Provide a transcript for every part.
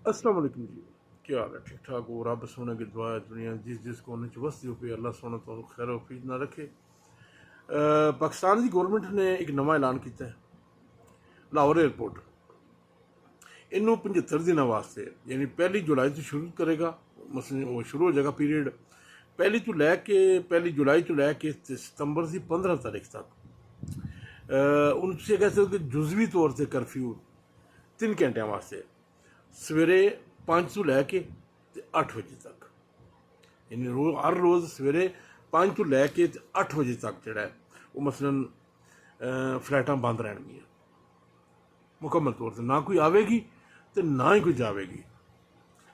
अस्सलाम वालेकुम जी। क्या हाल है? ठीक ठाक हो? रब सोने की दुआ है, दुनिया जिस जिस कोने च वसदी हो पे अल्लाह सोना तो खैर वफीज ना रखे। पाकिस्तान की गौरमेंट ने एक नवा ऐलान किया है, लाहौर एयरपोर्ट इनू 75 दिनों वास्ते यानी 1 जुलाई तो शुरू करेगा, मसलन वो शुरू हो जाएगा पीरियड पहली जुलाई तो लैके सितंबर की 15 तारीख तक। उन तुम कह सकते हो कि जुजवी तौर पर करफ्यू 3 घंटे वास्ते सवेरे 5 तो लैके 8 बजे तक, यानी हर रोज़ सवेरे 5 तो लैके 8 बजे तक जोड़ा है वो मसलन फ्लैटां बंद रहनगियां मुकम्मल तौर पर, ना कोई आवेगी तो ना ही कोई जावेगी।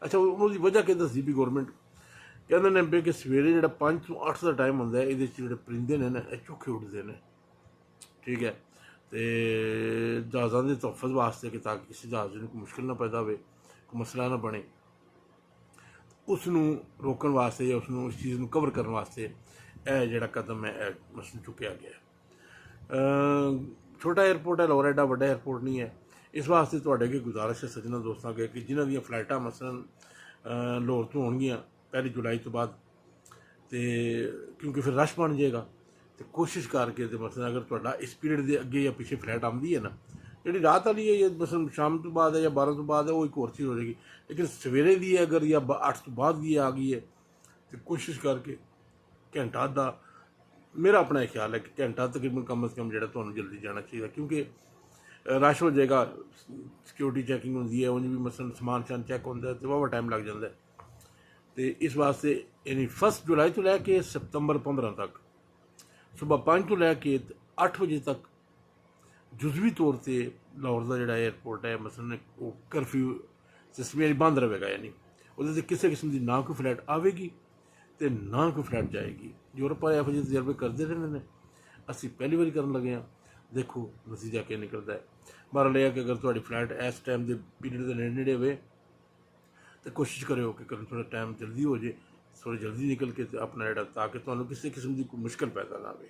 अच्छा उन्होंने वजह क्या दसी भी गौरमेंट कहते ने भी कि सवेरे जो 5 तो 8 का टाइम होंगे ये जो परिंदे ने चोखे उड़ते हैं, ठीक है, तो जहाज़ों के तहफ़्फ़ुज़ वास्ते कि ताकि किसी जहाज़ में कोई मुश्किल ना पैदा हो, कोई मसला ना बने, उसनू रोकने वास्ते या उसनू इस चीज़ को कवर करने वास्ते यह जोड़ा कदम है मसलन चुकया गया। छोटा एयरपोर्ट है लाहौर, एडा वड्डा एयरपोर्ट नहीं है। इस वास्ते तुहाडे अगे गुजारिश है सज्जना दोस्तों अगे कि जिन्हां दी फ्लाइटां मसलन लाहौर तो होणगियां 1 जुलाई तो बाद, तो क्योंकि फिर रश बन जाएगा, तो कोशिश करके तो मसलन अगर तुहाडा इस पीरियड के अगे या पिछे फ्लाइट आती है ना, जी रात वाली है या मसलन शाम तो बाद है या 12 तो बाद है, वो एक होर चीज़ हो जाएगी। लेकिन सवेरे की है अगर या 8 तो बाद की आ गई है तो कोशिश करके घंटा अद्धा, मेरा अपना एक ख्याल है कि घंटा तकरीबन कम से कम जो जल्दी जाना चाहिए, क्योंकि रश हो जाएगा, सिक्योरिटी चैकिंग होती है, उन्हें भी मसलन समान शान चैक होता है तो वाह टाइम लग जाता है। तो इस वास्ते यानी 1 जुलाई तो लैके सितंबर 15 तक सुबह 5 तो लैके 8 बजे तक जुजवी तौर पर लाहौर का जोड़ा एयरपोर्ट है मसलन वो करफ्यू सिस्टम बंद रहेगा, यानी वो किसी किस्म की ना कोई फ्लाइट आएगी तो ना कोई फ्लाइट जाएगी। यूरोप वाले यहो तजर्बे करते रहे ने, असी पहली बार कर लगे हाँ, देखो नतीजा क्या निकलता है। बहरहाल यह कि अगर तुम्हारी फ्लाइट इस टाइम के पीरियड के नेड़े नेड़े हो तो कोशिश करो कि कभी थोड़ा टाइम जल्दी हो जाए, थोड़ी जल्दी निकल के अपना जोड़ा ताकि तुम्हें किसी किस्म की कोई मुश्किल पैदा ना आए।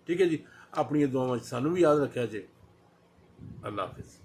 ठीक है जी, अपनी दुआवां सानू भी याद रखा जे। अल्लाह हाफिज़।